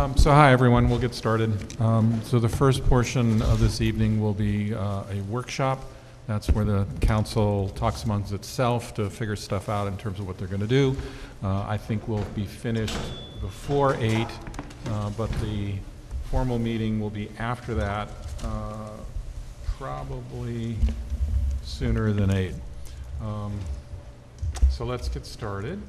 So hi everyone, we'll get started. So the first portion of this evening will be a workshop. That's where the council talks amongst itself to figure stuff out in terms of what they're going to do. I think we'll be finished before 8, but the formal meeting will be after that, probably sooner than 8. So let's get started.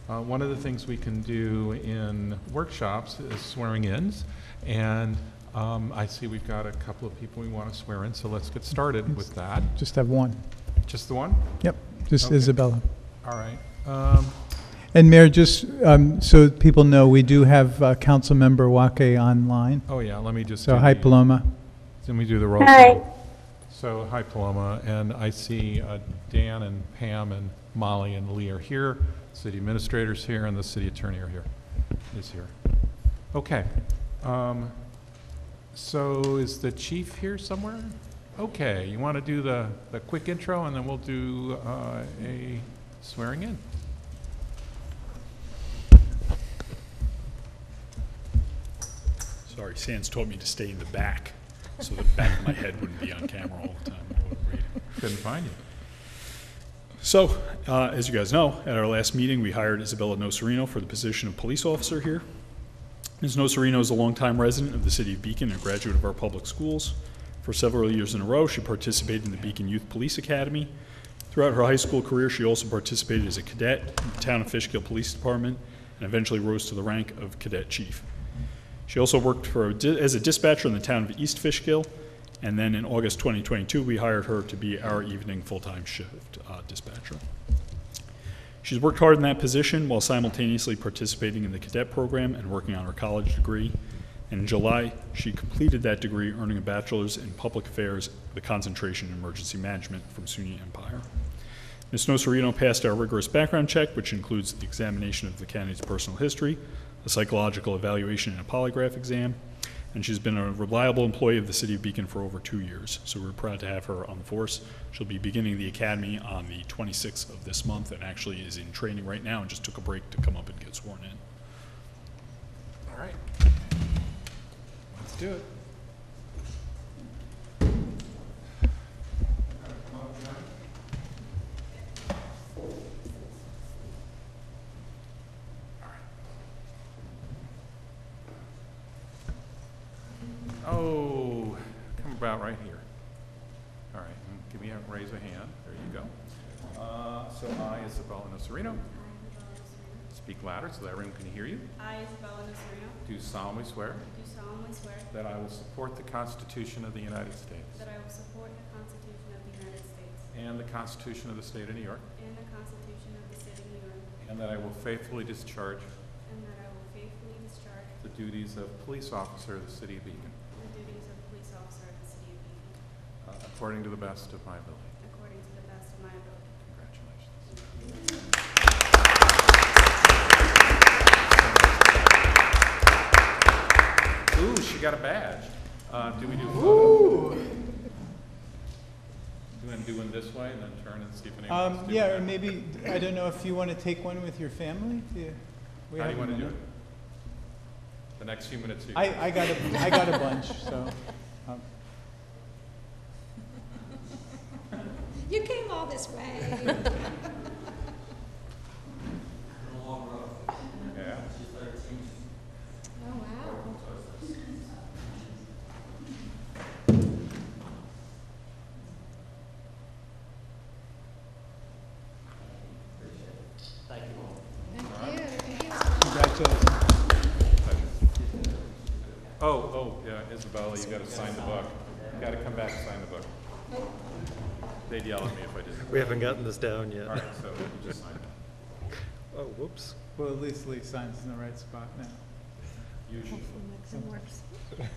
One of the things we can do in workshops is swearing-ins, and I see we've got a couple of people we want to swear in, so let's get started with that. Just have one. Just the one? Yep, just Okay. Isabella. All right. And Mayor, just so people know, we do have Councilmember Wake online. Oh yeah, let me just So do hi, the- Paloma. Let me do the roll Hi. call. So hi Paloma, and I see Dan and Pam and Molly and Lee are here. City administrator's here, and the city attorney is here. Okay. So is the chief here somewhere? Okay, you want to do the quick intro, and then we'll do a swearing in. Sorry, Sans told me to stay in the back, so the back of my head wouldn't be on camera all the time when I wasn't reading. Couldn't find you. So, as you guys know, at our last meeting, we hired Isabella Nocerino for the position of police officer here. Ms. Nocerino is a longtime resident of the city of Beacon and a graduate of our public schools. For several years in a row, she participated in the Beacon Youth Police Academy. Throughout her high school career, she also participated as a cadet in the town of Fishkill Police Department and eventually rose to the rank of cadet chief. She also worked as a dispatcher in the town of East Fishkill, and then in August 2022, we hired her to be our evening full-time shift dispatcher. She's worked hard in that position while simultaneously participating in the cadet program and working on her college degree. And in July, she completed that degree, earning a bachelor's in public affairs with a concentration in emergency management from SUNY Empire. Ms. Nocerino passed our rigorous background check, which includes the examination of the candidate's personal history, a psychological evaluation, and a polygraph exam. And she's been a reliable employee of the City of Beacon for over 2 years, so we're proud to have her on the force. She'll be beginning the academy on the 26th of this month and actually is in training right now and just took a break to come up and get sworn in. All right. Let's do it. Oh, come about right here. All right, give me a raise a hand. There you go. So I, Isabella Nocerino, speak louder so that everyone can hear you. I, Isabella Nocerino, Do solemnly swear do solemnly swear that I will support the Constitution of the United States that I will support the Constitution of the United States and the Constitution of the State of New York, and the Constitution of the State of New York, and that I will faithfully discharge and that I will faithfully discharge the duties of police officer of the City of Beacon the duties of police officer of the City of Beacon according to the best of my ability. according to the best of my ability. Congratulations. Ooh, she got a badge. Do we do a photo? Do you want to do one this way and then turn and see if anyone wants to do Yeah, one? or maybe, I don't know if you want to take one with your family? We How do have you want a to do minute. it? The next few minutes. You I got a bunch, so. You came all this way. Yeah. Oh, wow. Thank you. Congratulations. Oh, yeah, Isabella, you got to sign the book. You got to come back and sign the book. They'd yell at me if I didn't. We haven't gotten this down yet. All right, so you just sign it. Oh, whoops. Well, at least Lee signs in the right spot now. Usually. It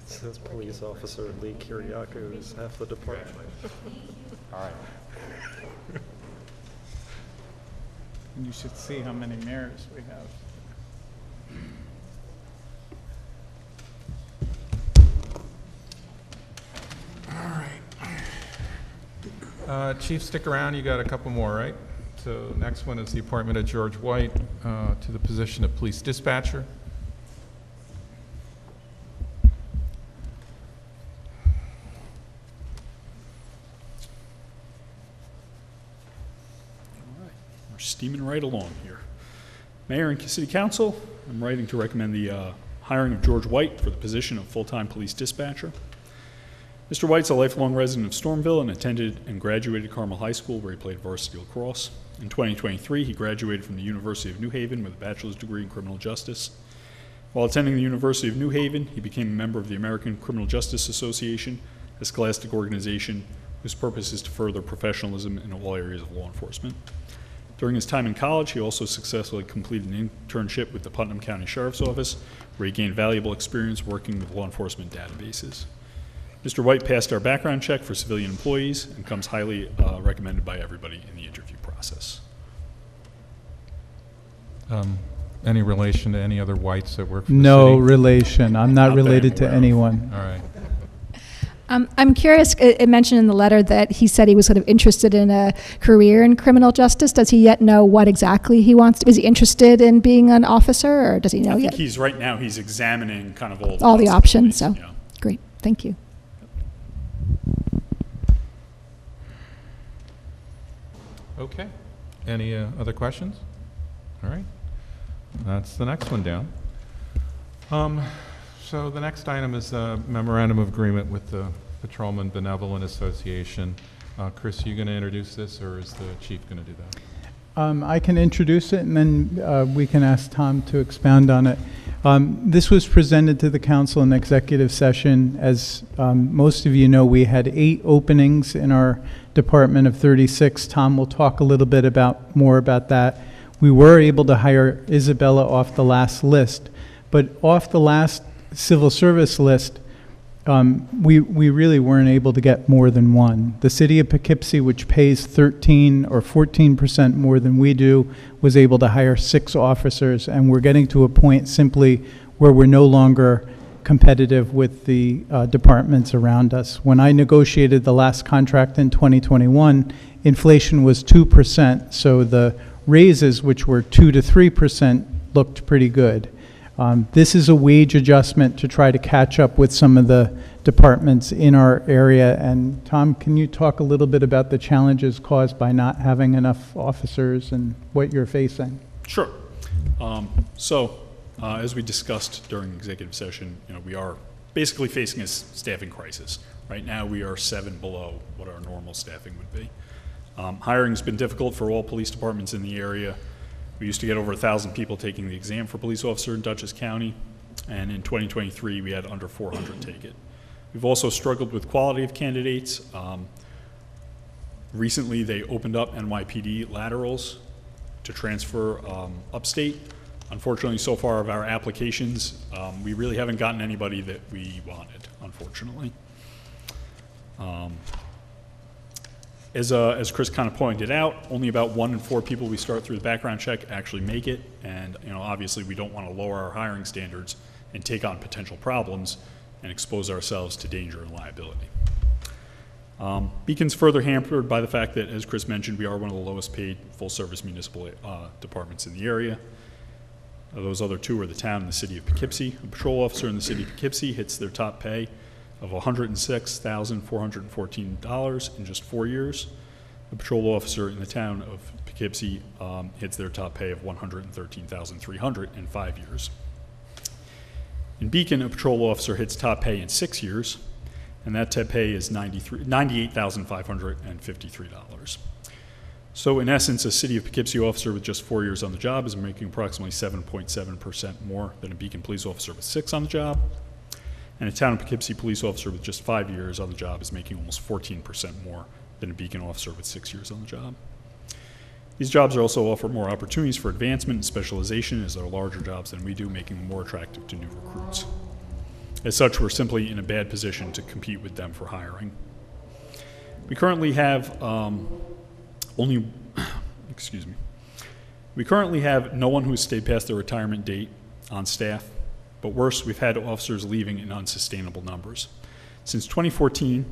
says police officer Lee Kiriakou is half the department. All right. And you should see how many mirrors we have. Chief, stick around. You got a couple more, right? So next one is the appointment of George White to the position of police dispatcher. steaming right along here. Mayor and City Council, I'm writing to recommend the hiring of George White for the position of full-time police dispatcher. Mr. White's a lifelong resident of Stormville and attended and graduated Carmel High School, where he played varsity lacrosse. In 2023, he graduated from the University of New Haven with a bachelor's degree in criminal justice. While attending the University of New Haven, he became a member of the American Criminal Justice Association, a scholastic organization whose purpose is to further professionalism in all areas of law enforcement. During his time in college, he also successfully completed an internship with the Putnam County Sheriff's Office, where he gained valuable experience working with law enforcement databases. Mr. White passed our background check for civilian employees and comes highly recommended by everybody in the interview process. Any relation to any other whites that work for the No city? relation. I'm not Not that I'm related to aware of. anyone. All right. I'm curious, it mentioned in the letter that he said he was sort of interested in a career in criminal justice. Does he yet know what exactly he wants to? Is he interested in being an officer, or does he know I think yet? he's right now, he's examining kind of All the options, so, yeah. great, thank you. Okay. Any other questions? All right. That's the next one down. So the next item is a memorandum of agreement with the Patrolman Benevolent Association. Chris, are you going to introduce this, or is the chief going to do that? I can introduce it, and then we can ask Tom to expound on it. This was presented to the council in executive session. As most of you know, we had 8 openings in our department of 36. Tom will talk a little bit more about that. We were able to hire Isabella off the last list, but off the last civil service list, we really weren't able to get more than one. The city of Poughkeepsie, which pays 13 or 14% more than we do, was able to hire 6 officers, and we're getting to a point simply where we're no longer competitive with the departments around us. When I negotiated the last contract in 2021, inflation was 2%, so the raises, which were 2 to 3%, looked pretty good. This is a wage adjustment to try to catch up with some of the departments in our area. And Tom, can you talk a little bit about the challenges caused by not having enough officers and what you're facing? Sure. As we discussed during executive session, we are basically facing a staffing crisis. Right now, we are 7 below what our normal staffing would be. Hiring has been difficult for all police departments in the area. We used to get over 1,000 people taking the exam for police officer in Dutchess County, and in 2023, we had under 400 take it. We've also struggled with quality of candidates. Recently, they opened up NYPD laterals to transfer upstate. Unfortunately, so far of our applications, we really haven't gotten anybody that we wanted, unfortunately. As Chris kind of pointed out, only about 1 in 4 people we start through the background check actually make it, and obviously we don't want to lower our hiring standards and take on potential problems and expose ourselves to danger and liability. Beacon's further hampered by the fact that, as Chris mentioned, we are one of the lowest paid full-service municipal departments in the area. Those other 2 are the town and the city of Poughkeepsie. A patrol officer in the city of Poughkeepsie hits their top pay of $106,414 in just 4 years. A patrol officer in the town of Poughkeepsie hits their top pay of $113,300 in 5 years. In Beacon, a patrol officer hits top pay in 6 years, and that top pay is $98,553. So in essence, a city of Poughkeepsie officer with just 4 years on the job is making approximately 7.7% more than a Beacon police officer with 6 on the job. And a town of Poughkeepsie police officer with just 5 years on the job is making almost 14% more than a Beacon officer with 6 years on the job. These jobs also offer more opportunities for advancement and specialization, as they're larger jobs than we do, making them more attractive to new recruits. As such, we're simply in a bad position to compete with them for hiring. We currently have We currently have no one who's stayed past their retirement date on staff, but worse, we've had officers leaving in unsustainable numbers. Since 2014,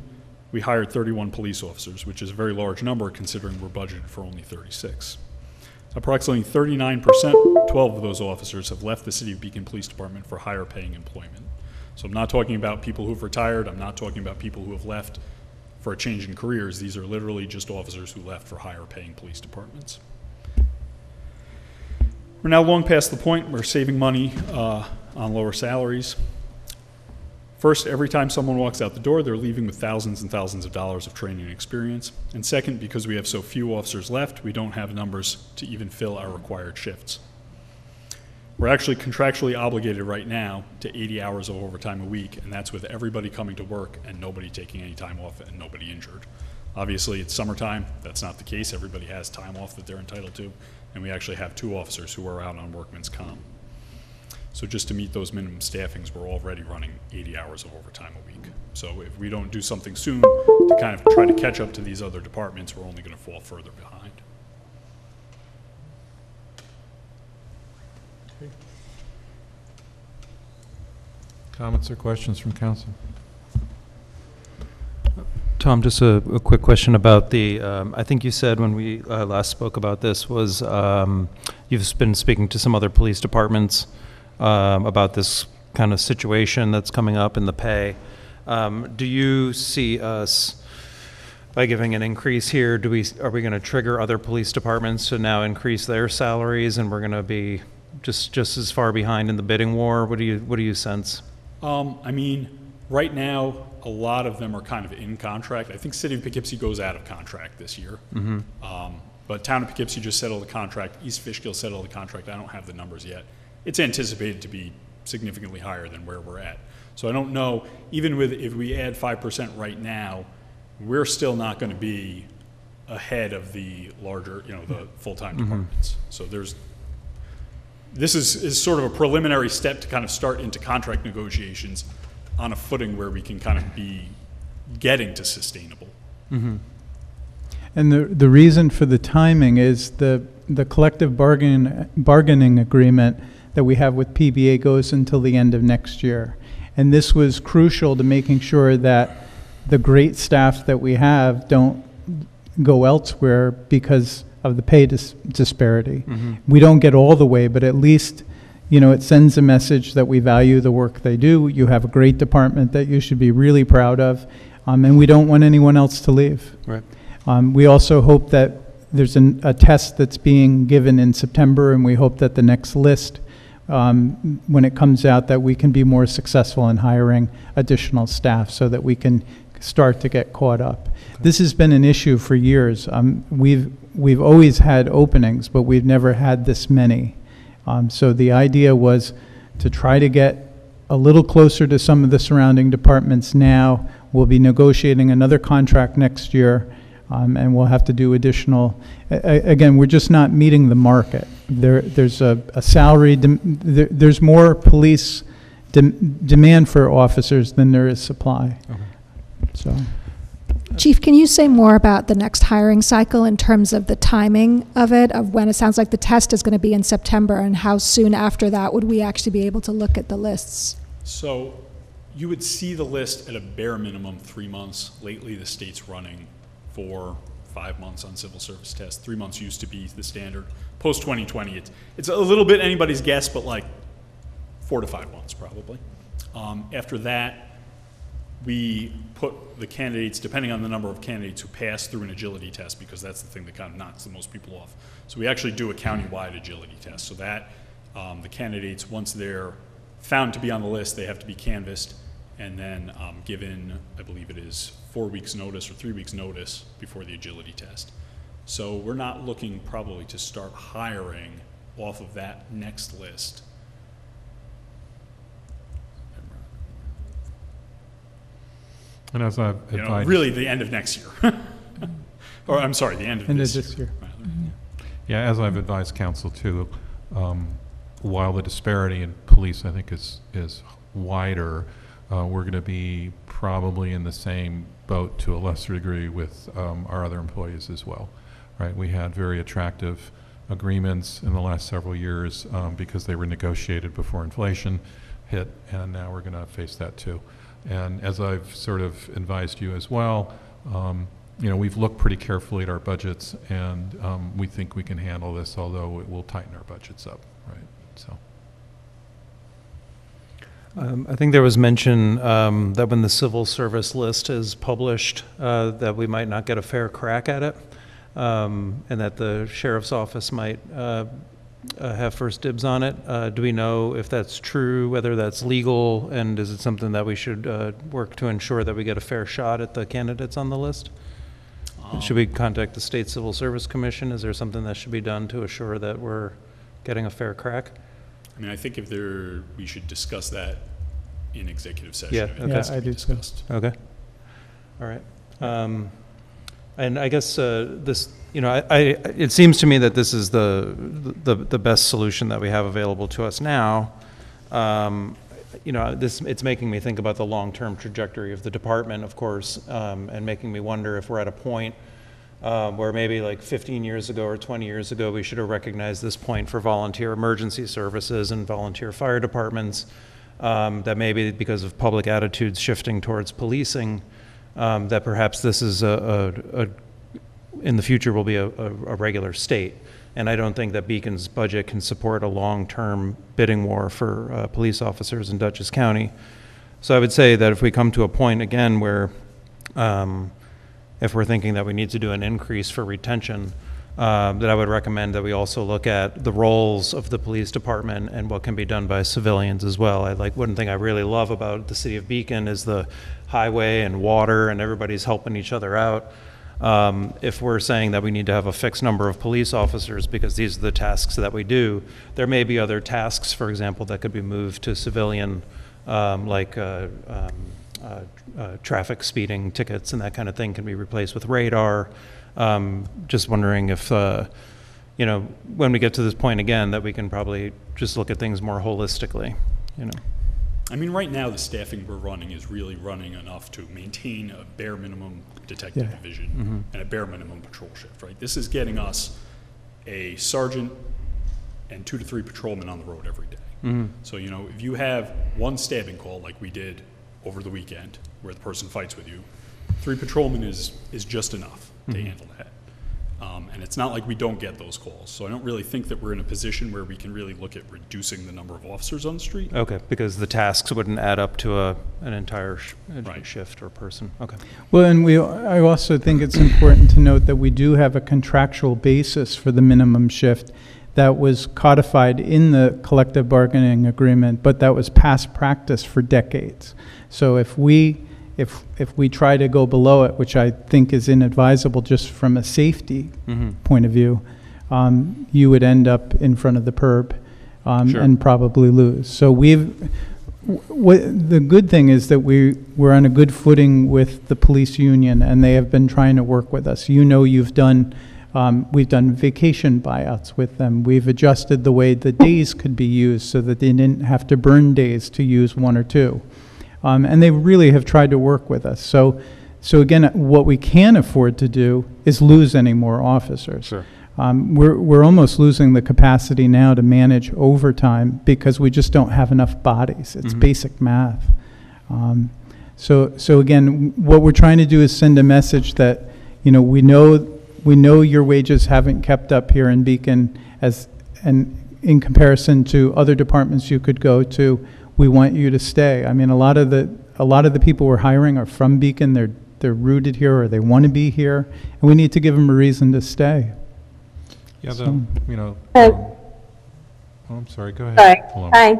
we hired 31 police officers, which is a very large number considering we're budgeted for only 36. Approximately 39%, 12 of those officers, have left the City of Beacon Police Department for higher paying employment. So I'm not talking about people who've retired, I'm not talking about people who have left for a change in careers. These are literally just officers who left for higher paying police departments. We're now long past the point where we're saving money on lower salaries. First, every time someone walks out the door, they're leaving with thousands and thousands of dollars of training and experience. And second, because we have so few officers left, we don't have numbers to even fill our required shifts. We're actually contractually obligated right now to 80 hours of overtime a week, and that's with everybody coming to work and nobody taking any time off and nobody injured. Obviously, it's summertime. That's not the case. Everybody has time off that they're entitled to, and we actually have 2 officers who are out on workman's comp. So just to meet those minimum staffings, we're already running 80 hours of overtime a week. So if we don't do something soon to kind of try to catch up to these other departments, we're only going to fall further behind. Comments or questions from council? Tom, just a quick question about the, I think you said when we last spoke about this was you've been speaking to some other police departments about this kind of situation that's coming up in the pay. Do you see us, by giving an increase here, are we going to trigger other police departments to now increase their salaries, and we're going to be just as far behind in the bidding war? What do you sense? I mean, right now, a lot of them are kind of in contract. I think City of Poughkeepsie goes out of contract this year. Mm-hmm. But Town of Poughkeepsie just settled the contract. East Fishkill settled the contract. I don't have the numbers yet. It's anticipated to be significantly higher than where we're at. So I don't know, even if we add 5% right now, we're still not going to be ahead of the larger, the full-time departments. So this is sort of a preliminary step to kind of start into contract negotiations on a footing where we can kind of be getting to sustainable. Mm-hmm. And the reason for the timing is the collective bargaining agreement that we have with PBA goes until the end of next year. And this was crucial to making sure that the great staff that we have don't go elsewhere because of the pay disparity. Mm-hmm. We don't get all the way, but at least, it sends a message that we value the work they do. You have a great department that you should be really proud of, and we don't want anyone else to leave. Right. We also hope that there's a test that's being given in September, and we hope that the next list, when it comes out, that we can be more successful in hiring additional staff so that we can start to get caught up. Okay. This has been an issue for years. We've always had openings, but we've never had this many. So the idea was to try to get a little closer to some of the surrounding departments now. We'll be negotiating another contract next year, and we'll have to do additional. Again, we're just not meeting the market. There's a salary, there's more police demand for officers than there is supply. Okay. So. Chief, can you say more about the next hiring cycle in terms of the timing of it, of when it sounds like the test is going to be in September, and how soon after that would we actually be able to look at the lists? So you would see the list at a bare minimum 3 months. Lately, the state's running 4-5 months on civil service tests. 3 months used to be the standard. Post 2020, it's a little bit anybody's guess, but like 4 to 5 months probably. After that, we put the candidates, depending on the number of candidates who pass through an agility test, because that's the thing that kind of knocks the most people off. So we actually do a countywide agility test. So that the candidates, once they're found to be on the list, they have to be canvassed and then given, I believe it is 4 weeks notice or 3 weeks notice before the agility test. So we're not looking probably to start hiring off of that next list. And as I've advised, really the end of next year. Or I'm sorry, the end of this year. Mm-hmm. Yeah, as I've advised council too, while the disparity in police I think is wider, we're going to be probably in the same boat to a lesser degree with our other employees as well. Right? We had very attractive agreements in the last several years because they were negotiated before inflation hit, and now we're going to face that too. And as I've sort of advised you as well, we've looked pretty carefully at our budgets, and we think we can handle this, although it will tighten our budgets up, right? So. I think there was mention that when the civil service list is published, that we might not get a fair crack at it, and that the sheriff's office might have first dibs on it. Do we know if that's true, whether that's legal, and is it something that we should work to ensure that we get a fair shot at the candidates on the list? Should we contact the State Civil Service Commission? Is there something that should be done to assure that we're getting a fair crack? I mean, I think we should discuss that in executive session. Yeah, I think okay. it has to Yeah, I be do too. discussed. Okay. All right. And I guess this, it seems to me that this is the best solution that we have available to us now. It's making me think about the long-term trajectory of the department, of course, and making me wonder if we're at a point where maybe like 15 years ago or 20 years ago, we should have recognized this point for volunteer emergency services and volunteer fire departments, that maybe because of public attitudes shifting towards policing, that perhaps this is in the future will be a regular state. And I don't think that Beacon's budget can support a long-term bidding war for police officers in Dutchess County. So I would say that if we come to a point again where if we're thinking that we need to do an increase for retention, that I would recommend that we also look at the roles of the police department and what can be done by civilians as well. One thing I really love about the city of Beacon is the highway and water and everybody's helping each other out. If we're saying that we need to have a fixed number of police officers because these are the tasks that we do, there may be other tasks, for example, that could be moved to civilian, traffic speeding tickets and that kind of thing can be replaced with radar. Just wondering if, when we get to this point again, that we can probably just look at things more holistically, I mean, right now, the staffing we're running is really running enough to maintain a bare minimum detective division and a bare minimum patrol shift, right? This is getting us a sergeant and 2 to 3 patrolmen on the road every day. So, if you have one stabbing call like we did over the weekend where the person fights with you, 3 patrolmen is just enough to handle that. And it's not like we don't get those calls. So I don't really think that we're in a position where we can really look at reducing the number of officers on the street. Okay, because the tasks wouldn't add up to an entire Right. shift or person. Okay. Well, and I also think it's important to note that we do have a contractual basis for the minimum shift that was codified in the collective bargaining agreement, but that was past practice for decades. So if we try to go below it, which I think is inadvisable just from a safety point of view, you would end up in front of the PERB Sure. and probably lose. So the good thing is that we're on a good footing with the police union, and they have been trying to work with us. We've done vacation buyouts with them. We've adjusted the way the days could be used so that they didn't have to burn days to use 1 or 2. And they really have tried to work with us. So again, what we can't afford to do is lose any more officers. Sure. We're almost losing the capacity now to manage overtime because we just don't have enough bodies. It's basic math. So again, what we're trying to do is send a message that, we know your wages haven't kept up here in Beacon and in comparison to other departments you could go to. We want you to stay. I mean, a lot of the people we're hiring are from Beacon. They're rooted here or they want to be here, and we need to give them a reason to stay. Yeah, I'm sorry, go ahead. Sorry. Paloma. Hi.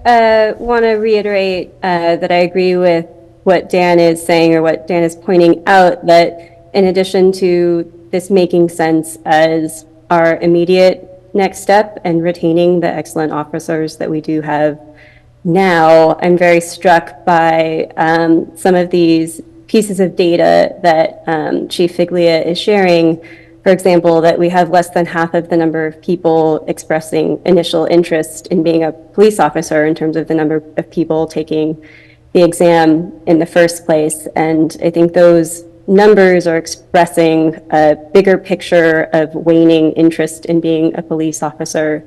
I want to reiterate that I agree with what Dan is saying or what Dan is pointing out, that in addition to this making sense as our immediate next step and retaining the excellent officers that we do have now, I'm very struck by some of these pieces of data that Chief Figlia is sharing. For example, that we have less than half of the number of people expressing initial interest in being a police officer in terms of the number of people taking the exam in the first place. And I think those numbers are expressing a bigger picture of waning interest in being a police officer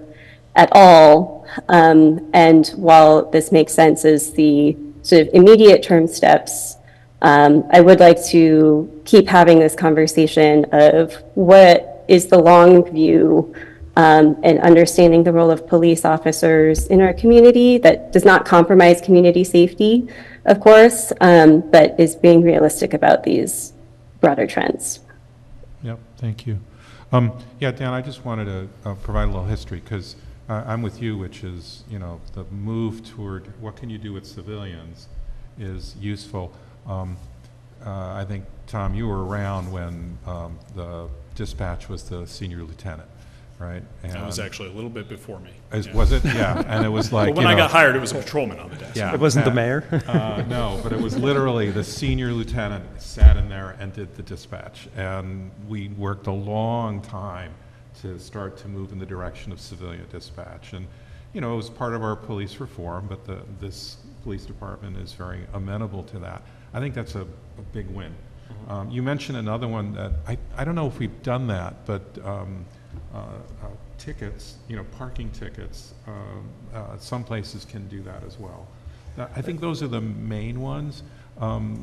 at all. And while this makes sense as the sort of immediate term steps, I would like to keep having this conversation of what is the long view and understanding the role of police officers in our community that does not compromise community safety, of course, but is being realistic about these broader trends. Yep, thank you. Yeah, Dan, I just wanted to provide a little history, because I'm with you, which is, the move toward what can you do with civilians is useful. I think, Tom, you were around when the dispatch was the senior lieutenant, right? And That was actually a little bit before me. Yeah. Was it? Yeah, and it was like, But when I got hired, it was a patrolman on the desk. Yeah. It wasn't the and- mayor? No, but it was literally the senior lieutenant sat in there and did the dispatch. And we worked a long time to start to move in the direction of civilian dispatch. And, it was part of our police reform, but this police department is very amenable to that. I think that's a big win. You mentioned another one that, I don't know if we've done that, but tickets, parking tickets, some places can do that as well. I think those are the main ones.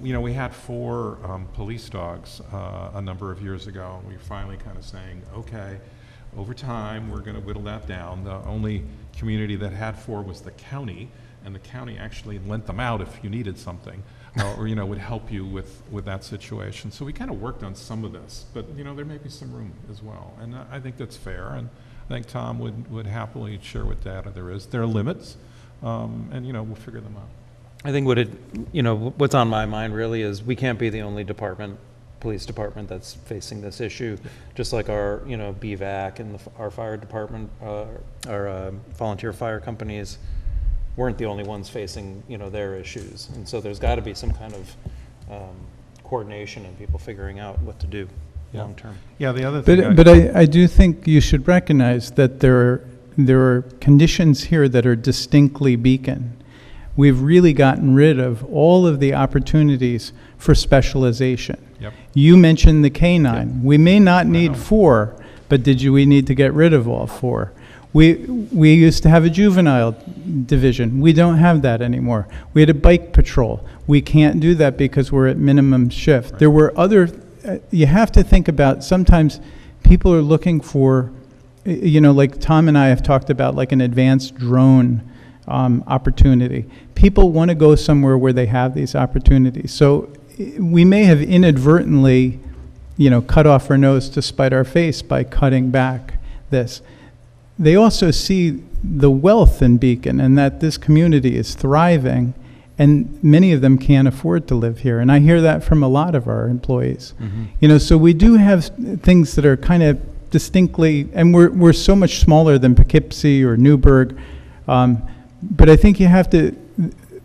We had 4 police dogs a number of years ago, and we were finally kind of saying, okay, over time, we're going to whittle that down. The only community that had 4 was the county, and the county actually lent them out if you needed something, or would help you with that situation. So we kind of worked on some of this, but there may be some room as well, and I think that's fair. And I think Tom would happily share what data there is. There are limits, and we'll figure them out. I think what's on my mind really is we can't be the only police department that's facing this issue. Just like our, BVAC and our fire department, our volunteer fire companies weren't the only ones facing, their issues. And so there's got to be some kind of coordination and people figuring out what to do long term. Yeah, the other thing. But I do think you should recognize that there are conditions here that are distinctly Beacon. We've really gotten rid of all of the opportunities for specialization. Yep. You mentioned the K-9. Yep. We may not need know. 4, but we need to get rid of all 4? We used to have a juvenile division. We don't have that anymore. We had a bike patrol. We can't do that because we're at minimum shift. Right. There were other, you have to think about, sometimes people are looking for, like Tom and I have talked about, like an advanced drone opportunity. People want to go somewhere where they have these opportunities. So we may have inadvertently, cut off our nose to spite our face by cutting back this. They also see the wealth in Beacon and that this community is thriving, and many of them can't afford to live here. And I hear that from a lot of our employees. Mm-hmm. So we do have things that are kind of distinctly, and we're so much smaller than Poughkeepsie or Newburgh. But I think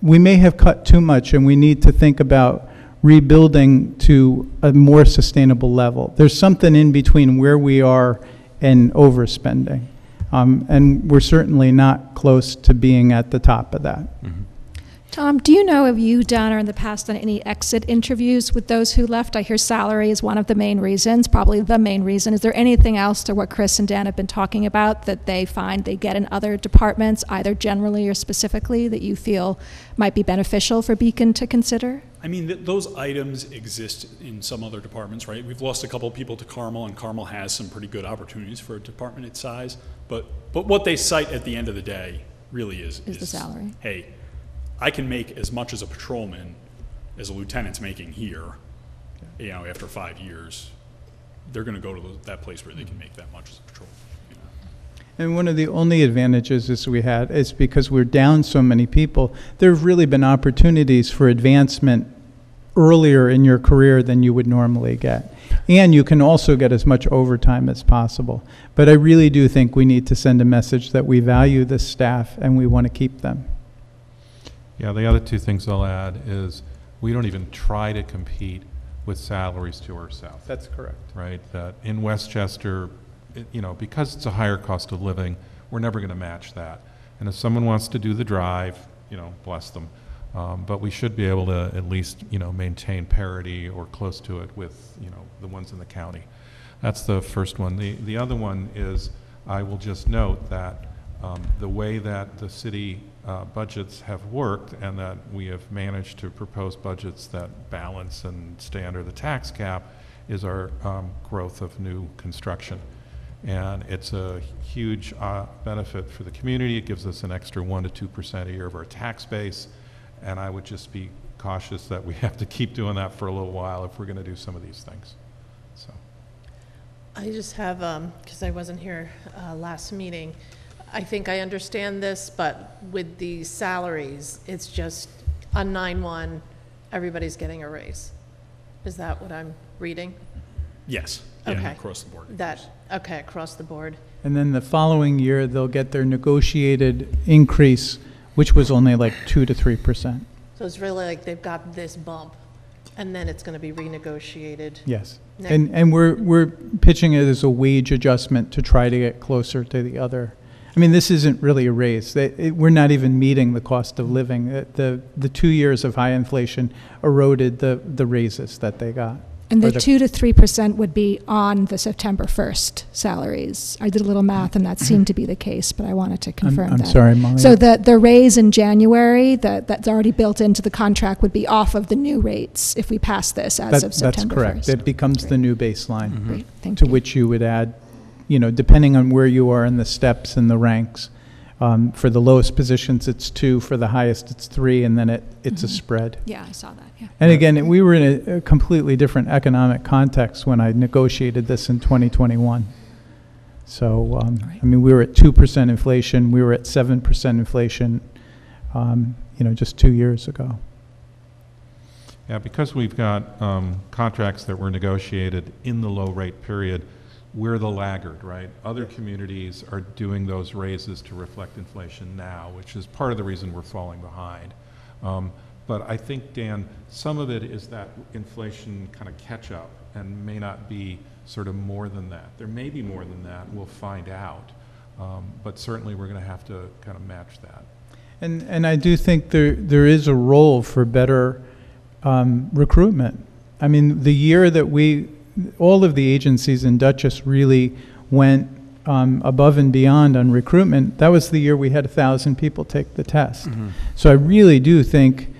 we may have cut too much, and we need to think about rebuilding to a more sustainable level. There's something in between where we are and overspending. And we're certainly not close to being at the top of that. Mm-hmm. Tom, do you know if you, Don, or in the past done any exit interviews with those who left? I hear salary is one of the main reasons, probably the main reason. Is there anything else to what Chris and Dan have been talking about that they find they get in other departments, either generally or specifically, that you feel might be beneficial for Beacon to consider? I mean, those items exist in some other departments, right? We've lost a couple of people to Carmel, and Carmel has some pretty good opportunities for a department its size. But what they cite at the end of the day really is the salary. Hey, I can make as much as a patrolman as a lieutenant's making here, after 5 years. They're going to go to that place where they can make that much as a patrolman. And one of the only advantages is because we're down so many people, there have really been opportunities for advancement earlier in your career than you would normally get. And you can also get as much overtime as possible. But I really do think we need to send a message that we value the staff and we want to keep them. Yeah, the other 2 things I'll add is we don't even try to compete with salaries to our south. That's correct. Right? That in Westchester, because it's a higher cost of living, we're never going to match that. And if someone wants to do the drive, bless them. But we should be able to at least, maintain parity or close to it with, the ones in the county. That's the first one. The other one is, I will just note that the way that the city budgets have worked and that we have managed to propose budgets that balance and stay under the tax cap is our growth of new construction. And it's a huge benefit for the community. It gives us an extra 1% to 2% a year of our tax base. And I would just be cautious that we have to keep doing that for a little while if we're going to do some of these things. So. I just have, because I wasn't here last meeting, I think I understand this, but with the salaries, it's just on 9/1, everybody's getting a raise. Is that what I'm reading? Yes. Yeah, Okay. across the board. Okay, across the board. And then the following year, they'll get their negotiated increase, which was only like 2 to 3%. So it's really like they've got this bump, and then it's going to be renegotiated. Yes. Ne- And we're pitching it as a wage adjustment to try to get closer to the other. I mean, this isn't really a raise. We're not even meeting the cost of living. The 2 years of high inflation eroded the raises that they got. And Or the 2 to 3% would be on the September 1st salaries. I did a little math, and that seemed to be the case, but I wanted to confirm I'm that. sorry, Molly. So the raise in January that's already built into the contract would be off of the new rates if we pass this as of September 1st. That's correct. It becomes the Great. new baseline Great, thank to you. which you would add, depending on where you are in the steps and the ranks. For the lowest positions, it's 2. For the highest, it's 3, and then it's a spread. Yeah, I saw that, yeah. And again, we were in a completely different economic context when I negotiated this in 2021. So, Right. I mean, we were at 2% inflation. We were at 7% inflation, just 2 years ago. Yeah, because we've got contracts that were negotiated in the low rate period, we're the laggard, right? Other communities are doing those raises to reflect inflation now, which is part of the reason we're falling behind. But I think, Dan, some of it is that inflation kind of catch up and may not be sort of more than that. There may be more than that, we'll find out. But certainly we're going to have to kind of match that. And I do think there is a role for better recruitment. I mean, the year that all of the agencies in Dutchess really went above and beyond on recruitment, that was the year we had 1,000 people take the test. Mm-hmm. So I really do think,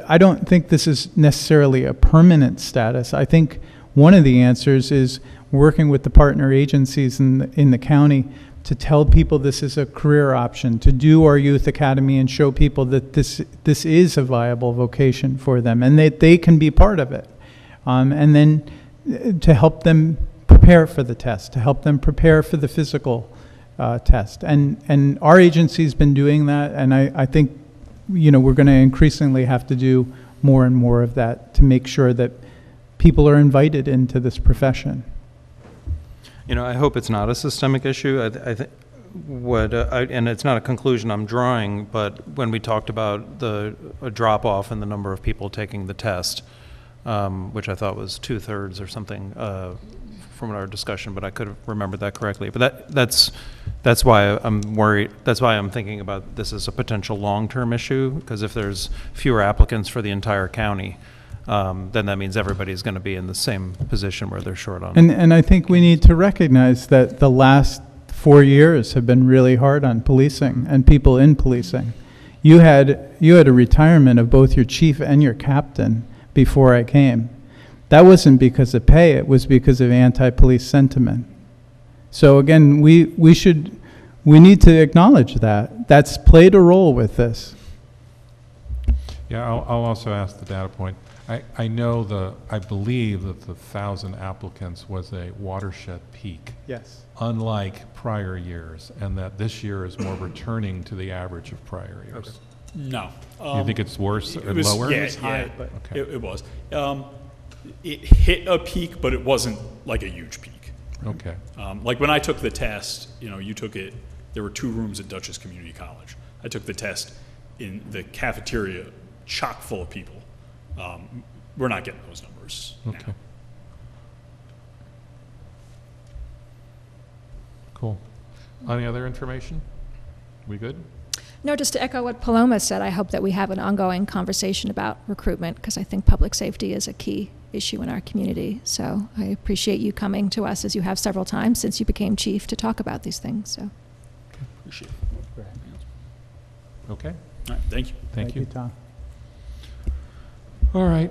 I don't think this is necessarily a permanent status. I think one of the answers is working with the partner agencies in the county to tell people this is a career option, to do our youth academy and show people that this is a viable vocation for them and that they can be part of it. And then to help them prepare for the test, to help them prepare for the physical test. And our agency's been doing that, and I think, we're going to increasingly have to do more and more of that to make sure that people are invited into this profession. I hope it's not a systemic issue. I think and it's not a conclusion I'm drawing, but when we talked about a drop-off in the number of people taking the test, which I thought was 2/3 or something from our discussion, but I could have remembered that correctly. But that's why I'm worried. That's why I'm thinking about this as a potential long-term issue, because if there's fewer applicants for the entire county, then that means everybody's going to be in the same position where they're short on. And I think we need to recognize that the last 4 years have been really hard on policing and people in policing. You had a retirement of both your chief and your captain before I came. That wasn't because of pay, it was because of anti-police sentiment. So again, we need to acknowledge that. That's played a role with this. Yeah, I'll also ask the data point. I believe that the 1,000 applicants was a watershed peak, Yes. unlike prior years, and that this year is more returning to the average of prior years. No. You think it's worse or It was, lower? Yeah, It was high, yeah, but- Okay. it was. It hit a peak, but it wasn't like a huge peak. Okay. Like when I took the test, you took it, there were 2 rooms at Dutchess Community College. I took the test in the cafeteria, chock full of people. We're not getting those numbers now. Okay. Cool. Any other information? We good? No, just to echo what Paloma said, I hope that we have an ongoing conversation about recruitment, because I think public safety is a key issue in our community. So I appreciate you coming to us, as you have several times since you became chief, to talk about these things. So Appreciate Okay. it. All right, thank you. Thank you. Tom. All right.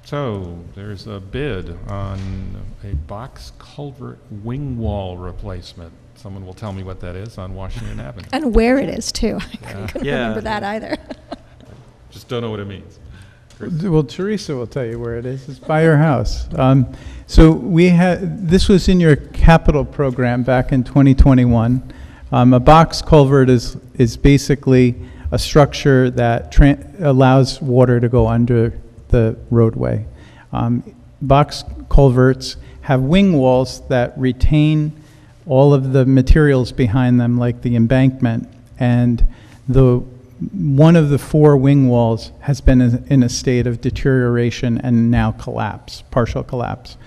So there's a bid on a box culvert wing wall replacement. Someone will tell me what that is on Washington Avenue. and where it is too. I couldn't Yeah. remember that either. Just don't know what it means. Well, Teresa will tell you where it is. It's by her house. So we had, this was in your capital program back in 2021. A box culvert is basically a structure that allows water to go under the roadway. Box culverts have wing walls that retain all of the materials behind them, like the embankment, and one of the 4 wing walls has been in a state of deterioration and now collapse, partial collapse.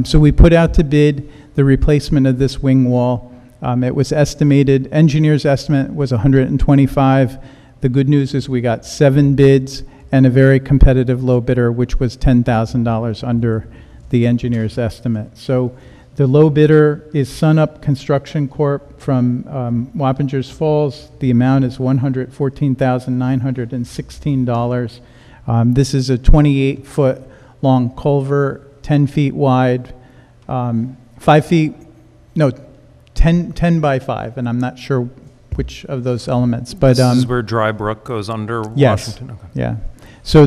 So we put out to bid the replacement of this wing wall. It was estimated, engineer's estimate was 125. The good news is we got 7 bids and a very competitive low bidder, which was $10,000 under the engineer's estimate. So the low bidder is Sunup Construction Corp. from Wappingers Falls. The amount is $114,916. This is a 28-foot long culvert, 10 feet wide, 5 feet, no, 10 by 5, and I'm not sure which of those elements, but This is where Dry Brook goes under yes, Washington? Okay. yeah. So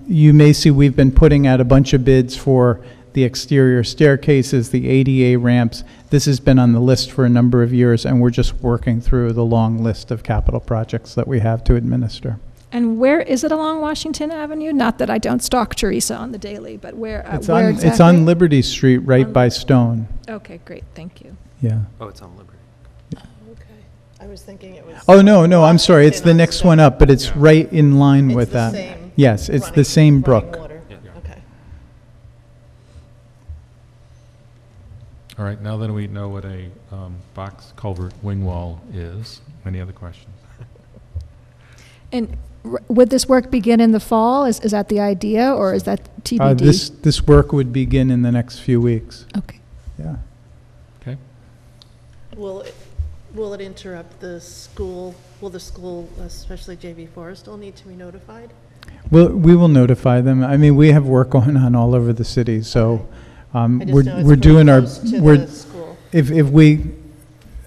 you may see we've been putting out a bunch of bids for the exterior staircases, the ADA ramps. This has been on the list for a number of years, and we're just working through the long list of capital projects that we have to administer. And where is it along Washington Avenue? Not that I don't stalk Teresa on the daily, but where exactly? It's on Liberty Street, right by Stone. Okay, great, thank you. Yeah. Oh, it's on Liberty. Okay. I was thinking it was. Oh, no, I'm sorry. It's the Washington next on one up, but it's Yeah. right in line It's with the that. same Yes, it's the running- same running brook. water. Yeah. Okay. All right, now that we know what a box culvert wing wall is, any other questions? And would this work begin in the fall? Is that the idea, or is that TBD? This work would begin in the next few weeks. Okay. Yeah. Okay. Will it interrupt the school? Will the school, especially JV Forrestal, need to be notified? Well, we will notify them. I mean, we have work going on all over the city, so I just know we're it's doing our, close to we're, the school. if we,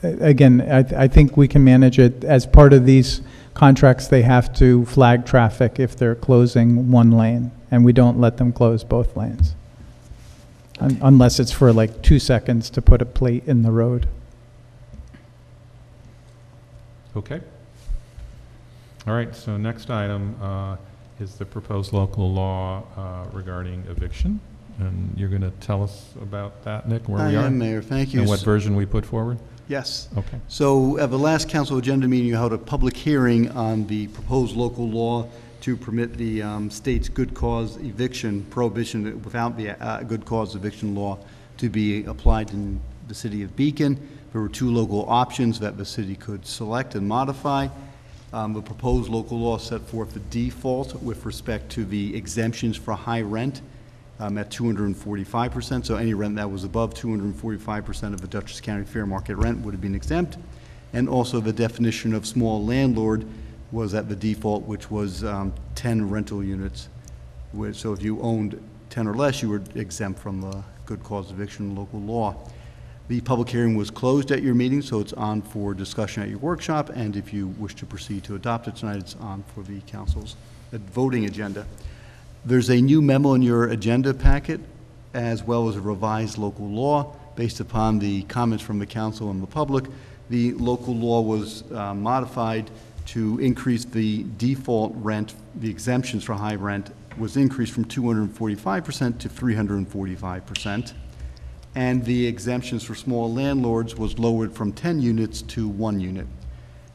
again, I think we can manage it. As part of these contracts, they have to flag traffic if they're closing one lane, and we don't let them close both lanes. Unless it's for like 2 seconds to put a plate in the road. Okay. All right, so next item is the proposed local law regarding eviction. And you're going to tell us about that, Nick, where we are? I am, Mayor. Thank you. And what version we put forward? Yes. Okay. So at the last council agenda meeting, you held a public hearing on the proposed local law to permit the state's good cause eviction prohibition without the good cause eviction law to be applied in the city of Beacon. There were 2 local options that the city could select and modify. The proposed local law set forth the default with respect to the exemptions for high rent at 245%. So any rent that was above 245% of the Dutchess County fair market rent would have been exempt. And also the definition of small landlord was at the default, which was 10 rental units. So if you owned 10 or less, you were exempt from the good cause eviction local law. The public hearing was closed at your meeting, so it's on for discussion at your workshop, and if you wish to proceed to adopt it tonight, it's on for the council's voting agenda. There's a new memo in your agenda packet, as well as a revised local law. Based upon the comments from the council and the public, the local law was modified to increase the default rent, the exemptions for high rent was increased from 245% to 345%. And the exemptions for small landlords was lowered from 10 units to 1 unit.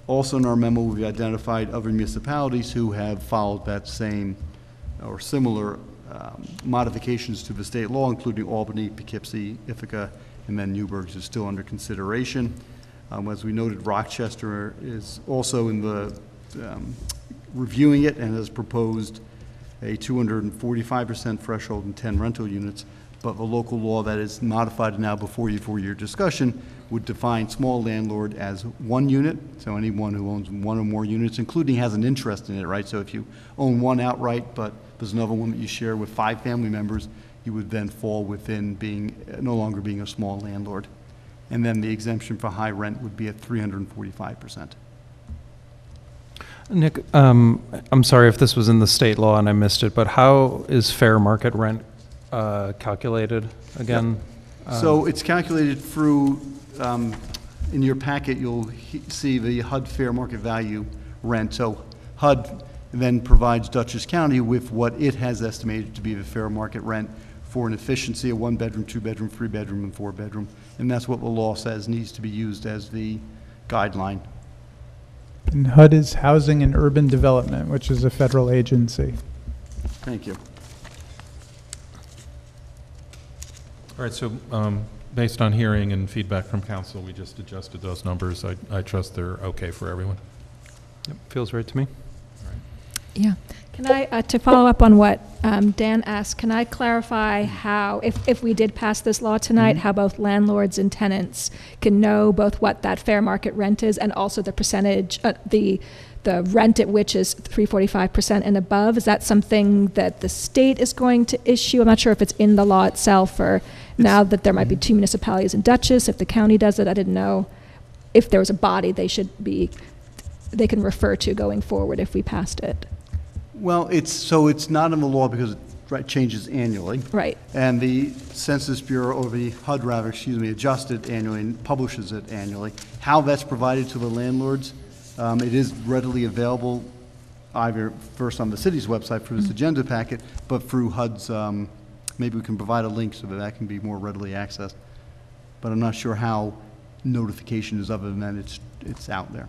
Also in our memo, we've identified other municipalities who have followed that same or similar modifications to the state law, including Albany, Poughkeepsie, Ithaca, and then Newburgh is still under consideration. As we noted, Rochester is also in the reviewing it and has proposed a 245% threshold and 10 rental units. But the local law that is modified now before you for your discussion would define small landlord as 1 unit, so anyone who owns 1 or more units, including has an interest in it, right? So if you own 1 outright, but there's another one that you share with 5 family members, you would then fall within being, no longer being a small landlord. And then the exemption for high rent would be at 345%. Nick, I'm sorry if this was in the state law and I missed it, but how is fair market rent calculated again? So it's calculated through, in your packet, you'll see the HUD fair market value rent. So HUD then provides Dutchess County with what it has estimated to be the fair market rent for an efficiency, a one-bedroom, two-bedroom, three-bedroom, and four-bedroom. And that's what the law says needs to be used as the guideline. And HUD is Housing and Urban Development, which is a federal agency. Thank you. All right, so based on hearing and feedback from council, we just adjusted those numbers. I trust they're okay for everyone. Yep, feels right to me. Yeah. Can I, to follow up on what Dan asked, can I clarify how, if we did pass this law tonight, how both landlords and tenants can know both what that fair market rent is and also the percentage, the rent at which is 345% and above? Is that something that the state is going to issue? I'm not sure if it's in the law itself or now that there might be two municipalities in Dutchess, if the county does it, I didn't know if there was a body they can refer to going forward if we passed it. Well, it's not in the law because it changes annually. Right. And the Census Bureau, or the HUD rather, adjusts it annually and publishes it annually. How that's provided to the landlords, it is readily available either first on the city's website for this agenda packet, but through HUD's, maybe we can provide a link so that that can be more readily accessed. But I'm not sure how notification is other than that it's out there.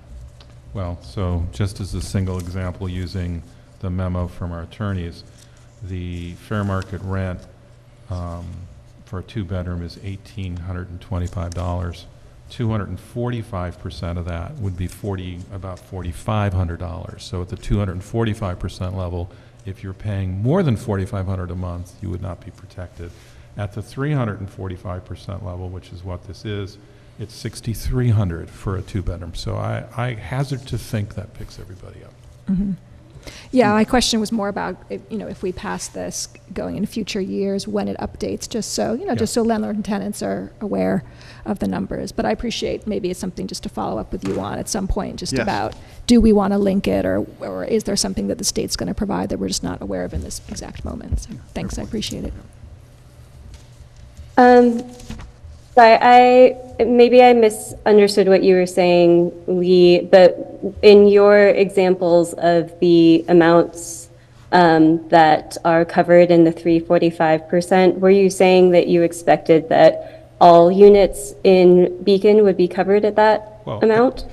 Well, so just as a single example, using the memo from our attorneys, the fair market rent for a two-bedroom is $1,825. 245% of that would be about $4,500. So at the 245% level, if you're paying more than $4,500 a month, you would not be protected. At the 345% level, which is what this is, it's $6,300 for a two-bedroom. So I hazard to think that picks everybody up. Mm-hmm. Yeah, my question was more about, if we pass this going into future years, when it updates, just so, just so landlord and tenants are aware of the numbers. But I appreciate maybe it's something just to follow up with you on at some point, just about, do we want to link it or is there something that the state's going to provide that we're just not aware of in this exact moment? So thanks, I appreciate it. Maybe I misunderstood what you were saying, Lee, but in your examples of the amounts that are covered in the 345%, were you saying that you expected that all units in Beacon would be covered at that amount?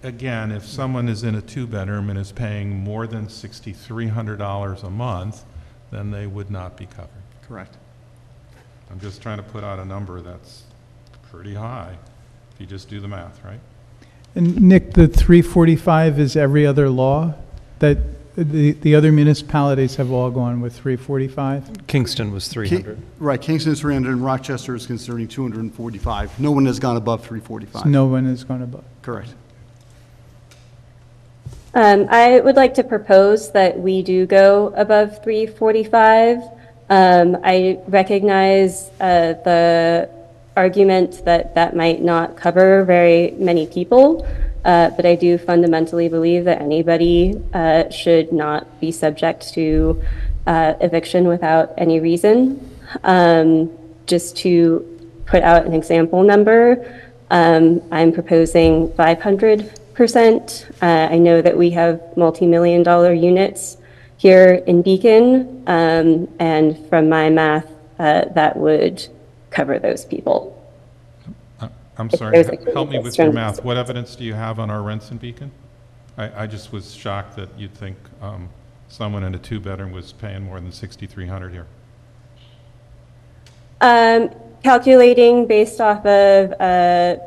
Again, if someone is in a two-bedroom and is paying more than $6,300 a month, then they would not be covered. Correct. I'm just trying to put out a number that's pretty high, if you just do the math, right? And Nick, the 345 is every other law that the other municipalities have all gone with 345? Kingston was 300. Right, Kingston is 300 and Rochester is considering 245. No one has gone above 345. So no one has gone above. Correct. I would like to propose that we do go above 345. I recognize the argument that might not cover very many people, but I do fundamentally believe that anybody should not be subject to eviction without any reason. Just to put out an example number, I'm proposing 500%. I know that we have multi-million-dollar units here in Beacon, and from my math, that would cover those people. I'm sorry, help me with your math. What evidence do you have on our rents in Beacon? I just was shocked that you'd think someone in a two-bedroom was paying more than $6,300 here. Calculating based off of a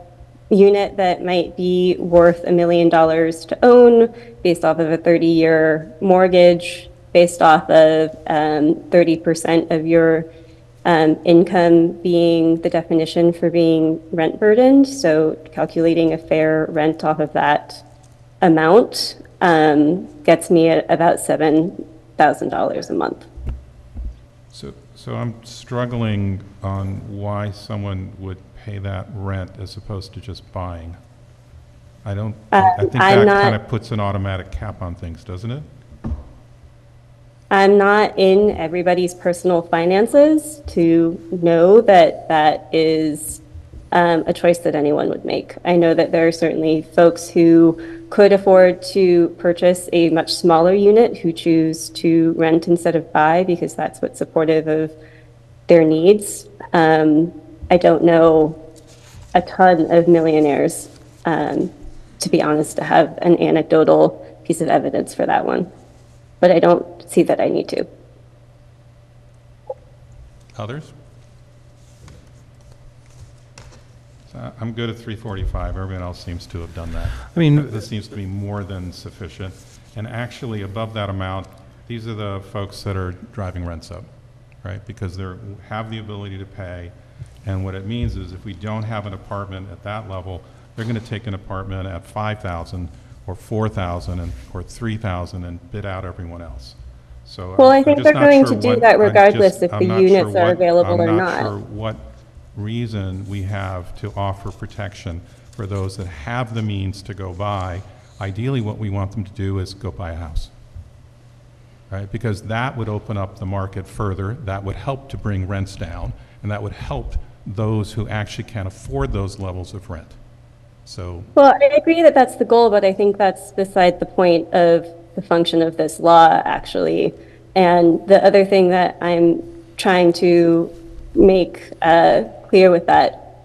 unit that might be worth $1 million to own, based off of a 30-year mortgage, based off of 30% of your income being the definition for being rent burdened. So calculating a fair rent off of that amount gets me at about $7,000 a month. So I'm struggling on why someone would pay that rent as opposed to just buying. I don't, I think I'm that not- kind of puts an automatic cap on things, doesn't it? I'm not in everybody's personal finances to know that that is a choice that anyone would make. I know that there are certainly folks who could afford to purchase a much smaller unit who choose to rent instead of buy because that's what's supportive of their needs. I don't know a ton of millionaires, to be honest, to have an anecdotal piece of evidence for that one. But I don't see that I need to. Others? I'm good at 345. Everyone else seems to have done that. I mean, This seems to be more than sufficient. And actually, above that amount, these are the folks that are driving rents up, right? Because they have the ability to pay. And what it means is if we don't have an apartment at that level, they're going to take an apartment at 5,000 or 4,000 or 3,000 and bid out everyone else. So Well, I I'm think just they're not going sure to do what- that I'm regardless just- if I'm the not units sure are what- available or I'm not. not sure what reason we have to offer protection for those that have the means to go buy. Ideally, what we want them to do is go buy a house, right? Because that would open up the market further, that would help to bring rents down, and that would help those who actually can afford those levels of rent. So, Well, I agree that that's the goal, but I think that's beside the point of the function of this law, actually. And the other thing that I'm trying to make clear with that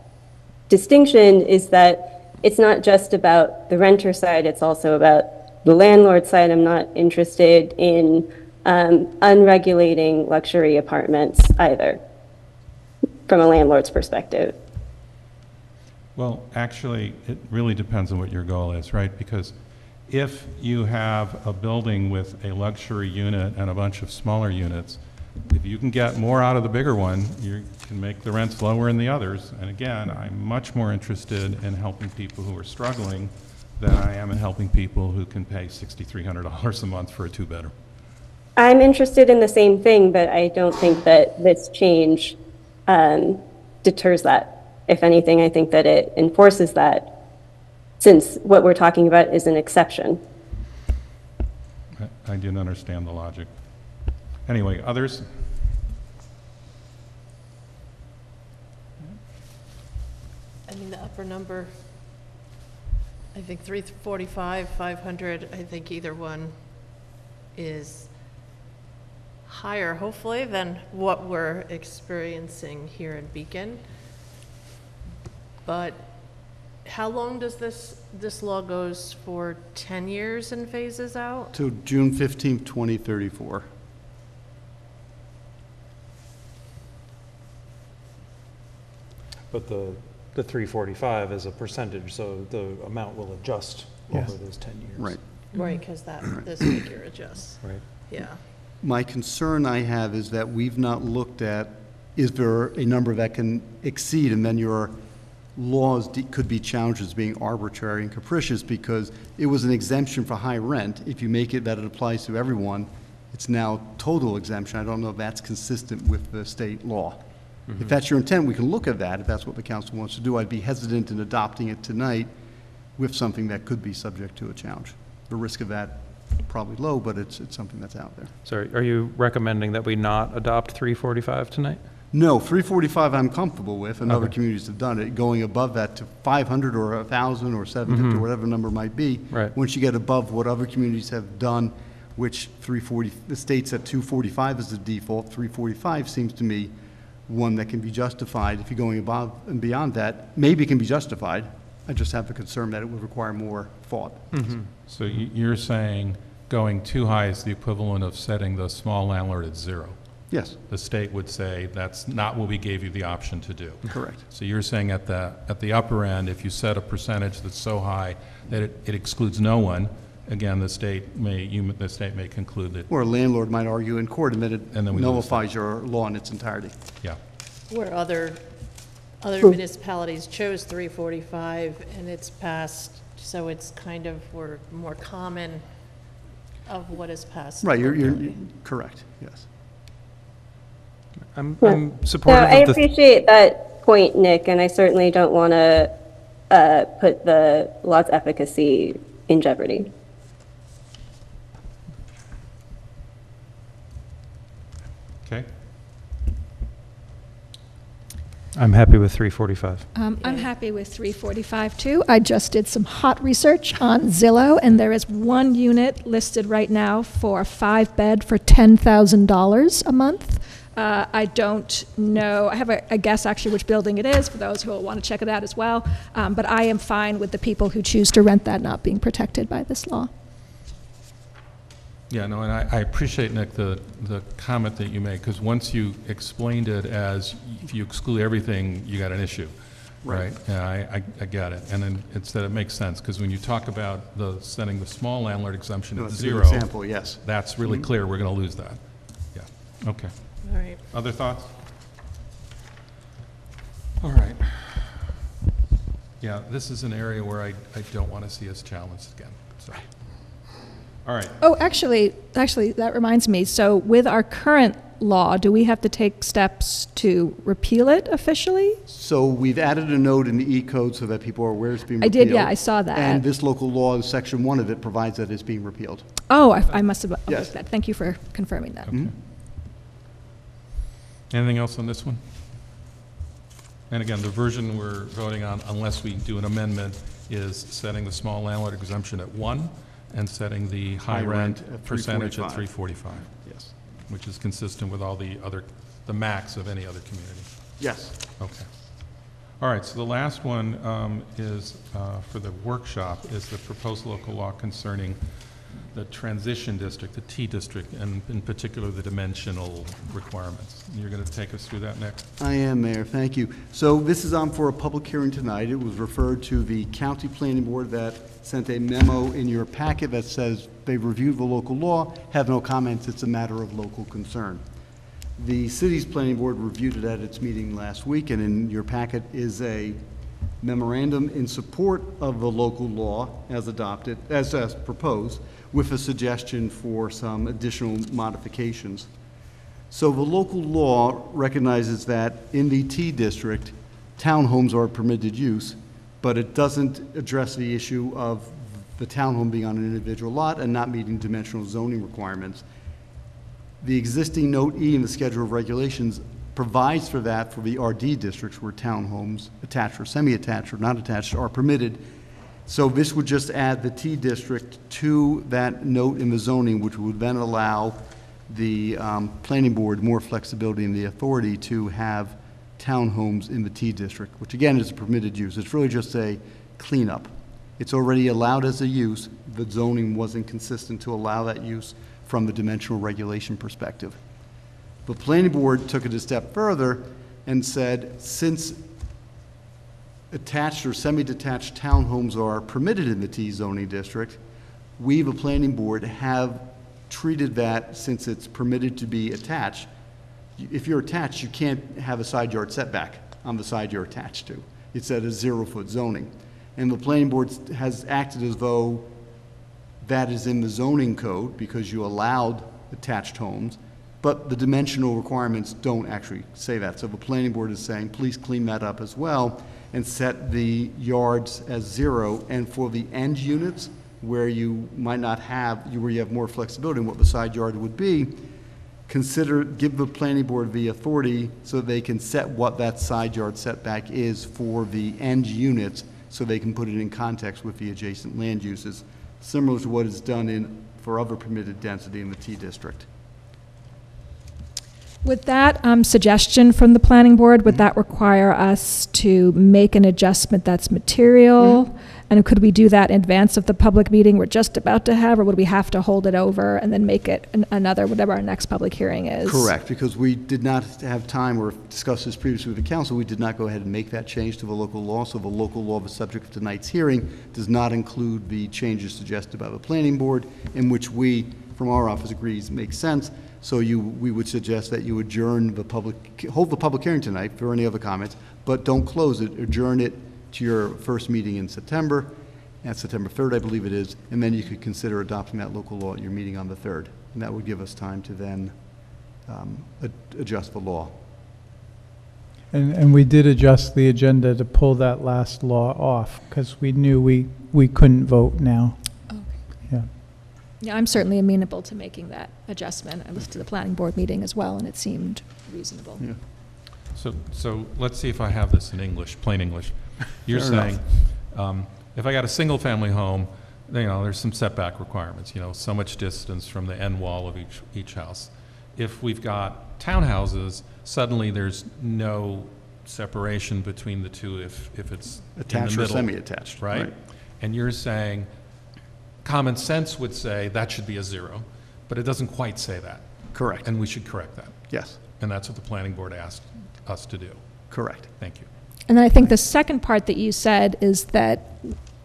distinction is that it's not just about the renter side, it's also about the landlord side. I'm not interested in unregulating luxury apartments either, from a landlord's perspective. well, actually, it really depends on what your goal is, right? Because if you have a building with a luxury unit and a bunch of smaller units, if you can get more out of the bigger one, you can make the rents lower in the others. And again, I'm much more interested in helping people who are struggling than I am in helping people who can pay $6,300 a month for a two-bedroom. I'm interested in the same thing, but I don't think that this change deters that. If anything, I think that it enforces that, since what we're talking about is an exception. I didn't understand the logic. Anyway, others? I mean, the upper number, I think 345, 500, I think either one is higher, hopefully, than what we're experiencing here in Beacon. But how long does this law goes for? 10 years and phases out? To June 15th, 2034. but the 345 is a percentage, so the amount will adjust Yes. over those 10 years. Right. Right, because this figure adjusts, Right. yeah. My concern I have is that we've not looked at, is there a number that can exceed, and then your laws could be challenged as being arbitrary and capricious, because it was an exemption for high rent. If you make it that it applies to everyone, it's now total exemption. I don't know if that's consistent with the state law. If that's your intent, we can look at that, if that's what the council wants to do. I'd be hesitant in adopting it tonight with something that could be subject to a challenge. The risk of that probably low, but it's something that's out there. So are you recommending that we not adopt 345 tonight? No, 345 I'm comfortable with, and other Okay. communities have done it. Going above that to 500 or 1,000 or 750, or whatever number might be. Right. Once you get above what other communities have done, which 340, the state's at 245 as the default, 345 seems to me one that can be justified. If you're going above and beyond that, maybe it can be justified. I just have the concern that it would require more thought. So you're saying going too high is the equivalent of setting the small landlord at zero? Yes, The state would say, that's not what we gave you the option to do. correct. So you're saying at the upper end, if you set a percentage that's so high that it excludes no one, again, the state may conclude that, Or a landlord might argue in court, and then it And then we lose nullifies your law in its entirety. yeah. Where other municipalities chose 345 and it's passed, so it's kind of, we're more common of what is passed. Right, you're locally. correct, yes. I'm So supportive I of the... appreciate that point, Nick, and I certainly don't want to put the law's efficacy in jeopardy. Okay. I'm happy with 345. I'm happy with 345 too. I just did some hot research on Zillow, and there is one unit listed right now for a 5-bed for $10,000 a month. I don't know, I have a guess actually which building it is for those who will want to check it out as well. But I am fine with the people who choose to rent that not being protected by this law. Yeah, no, and I appreciate, Nick, the comment that you made, because once you explained it as if you exclude everything, you got an issue, right? Yeah, I get it. And then it makes sense, because when you talk about setting the small landlord exemption No, at that's a good 0, example, yes. that's really clear, we're going to lose that. Yeah, okay. All right. Other thoughts? All right. Yeah, this is an area where I don't want to see us challenged again, so. All right. Oh, actually, that reminds me. So with our current law, do we have to take steps to repeal it officially? So we've added a note in the E-code so that people are aware it's being I repealed. did, yeah, I saw that. And this local law, section 1 of it, provides that it's being repealed. Oh, I must have Yes. overlooked that. Thank you for confirming that. Okay. Anything else on this one? And again, the version we're voting on, unless we do an amendment, is setting the small landlord exemption at 1 and setting the high High rent rent at percentage at 345. 345, Yes. which is consistent with all the max of any other community. Yes. Okay. All right, so the last one is for the workshop, is the proposed local law concerning the transition district, the T district, and in particular the dimensional requirements. You're going to take us through that, Nick? I am, Mayor, thank you. So this is on for a public hearing tonight. It was referred to the county planning board that sent a memo in your packet that says they've reviewed the local law, have no comments, it's a matter of local concern. The city's planning board reviewed it at its meeting last week, and in your packet is a memorandum in support of the local law as adopted, as proposed, with a suggestion for some additional modifications. So the local law recognizes that in the T district, townhomes are permitted use, but it doesn't address the issue of the townhome being on an individual lot and not meeting dimensional zoning requirements. The existing Note E in the Schedule of Regulations provides for that for the RD districts where townhomes, attached or semi-attached or not attached, are permitted. So this would just add the T district to that note in the zoning, which would then allow the planning board more flexibility and the authority to have townhomes in the T district, which again is a permitted use. It's really just a cleanup. It's already allowed as a use. The zoning wasn't consistent to allow that use from the dimensional regulation perspective. The planning board took it a step further and said, since attached or semi-detached townhomes are permitted in the T zoning district, we, the planning board, have treated that, since it's permitted to be attached. If you're attached, you can't have a side yard setback on the side you're attached to. It's at a 0-foot zoning. And the planning board has acted as though that is in the zoning code because you allowed attached homes, but the dimensional requirements don't actually say that. So the planning board is saying, please clean that up as well and set the yards as 0. And for the end units where you might not have, where you have more flexibility in what the side yard would be, give the planning board the authority so they can set what that side yard setback is for the end units so they can put it in context with the adjacent land uses, similar to what is done for other permitted density in the T district. With that suggestion from the planning board, would that require us to make an adjustment that's material? And could we do that in advance of the public meeting we're just about to have, or would we have to hold it over and then make it another, whatever our next public hearing is? Correct, because we did not have time or discussed this previously with the council. We did not go ahead and make that change to the local law. So the local law, the subject of tonight's hearing, does not include the changes suggested by the planning board, in which we, from our office, agrees makes sense. So we would suggest that you adjourn hold the public hearing tonight for any other comments, but don't close it, adjourn it to your first meeting in September, at September 3rd, I believe it is, and then you could consider adopting that local law at your meeting on the 3rd. And that would give us time to then adjust the law. And we did adjust the agenda to pull that last law off, because we knew we couldn't vote now. Yeah. Yeah, I'm certainly amenable to making that adjustment. I listened to the planning board meeting as well, and it seemed reasonable. Yeah. So let's see if I have this in English, plain English. You're Fair saying, if I got a single-family home, there's some setback requirements, so much distance from the end wall of each house. If we've got townhouses, suddenly there's no separation between the two if it's Attached in the or middle, semi-attached. right? And you're saying, common sense would say that should be a 0, but it doesn't quite say that, Correct. and we should correct that. Yes, And that's what the planning board asked us to do. correct. Thank you. And then I think the second part that you said is that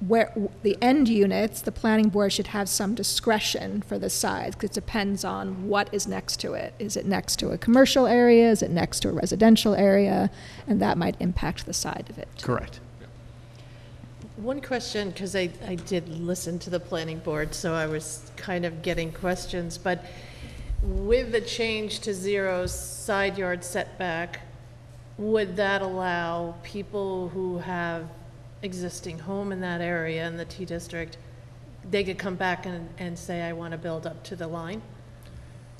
where the end units, the planning board should have some discretion for the size, because it depends on what is next to it. Is it next to a commercial area? Is it next to a residential area? And that might impact the side of it. Correct. One question, because I did listen to the planning board, so I was kind of getting questions, but with the change to 0 side yard setback, would that allow people who have existing home in that area in the T district, they could come back and say, I want to build up to the line?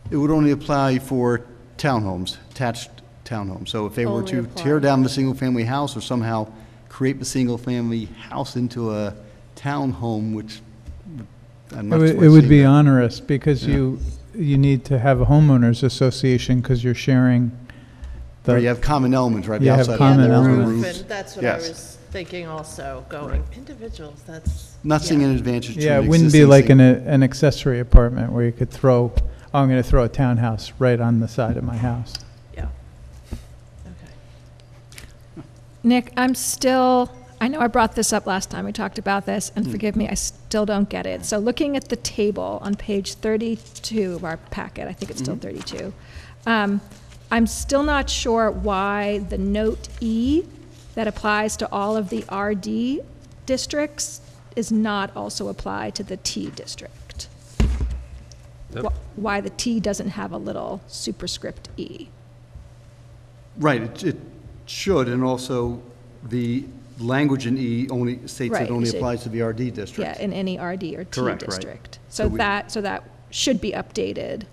It would only apply for townhomes, attached townhomes. So if they were Only to apply. tear down the single-family house or somehow create the single-family house into a townhome, which I'm not It would be on. onerous, because you need to have a homeowners association, because you're sharing Where you the, have common elements, right? The You have outside common walls and elements. roofs. And that's what I Yes. was thinking also, going, individuals, that's. Not seeing yeah. an advantage to yeah, an it wouldn't be existing like single- an accessory apartment where you could throw, oh, I'm going to throw a townhouse right on the side of my house. Yeah. Okay. Nick, I know I brought this up last time we talked about this, and forgive me, I still don't get it. So looking at the table on page 32 of our packet, I think it's still 32, I'm still not sure why the note E that applies to all of the RD districts is not also applied to the T district. Yep. Why the T doesn't have a little superscript E. Right, it should, and also the language in E only states Right, it only you should- applies to the RD district. Yeah, in any RD or T Correct, right. district. So So we- that should be updated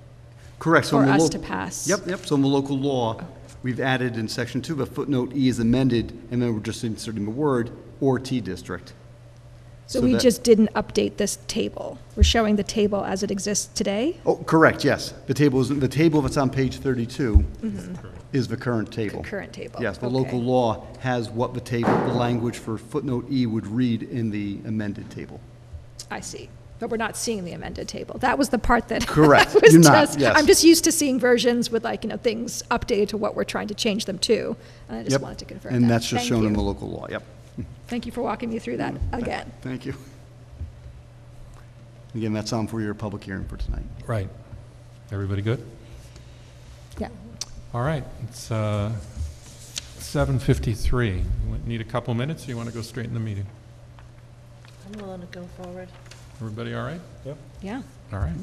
Correct. So in for the us lo- to pass. Yep, so in the local law, we've added in section 2, but footnote E is amended, and then we're just inserting the word "or T district." So so we that- just didn't update this table. We're showing the table as it exists today? Oh, correct, yes. The table that's on page 32 is the current table. Current table. Yes, the Okay. local law has what the language for footnote E would read in the amended table. I see. But we're not seeing the amended table. That was the part that. Correct. was You're not, just- yes. I'm just used to seeing versions with things updated to what we're trying to change them to. And I just Yep. wanted to confirm that. And that's just Thank shown in you. the local law, yep. Thank you for walking me through that again. Thank you. Again, that's on for your public hearing for tonight. Right. Everybody good? Yeah. All right, it's 7:53. Need a couple minutes, or you want to go straight in the meeting? I'm willing to go forward. Everybody all right? Yeah. All right.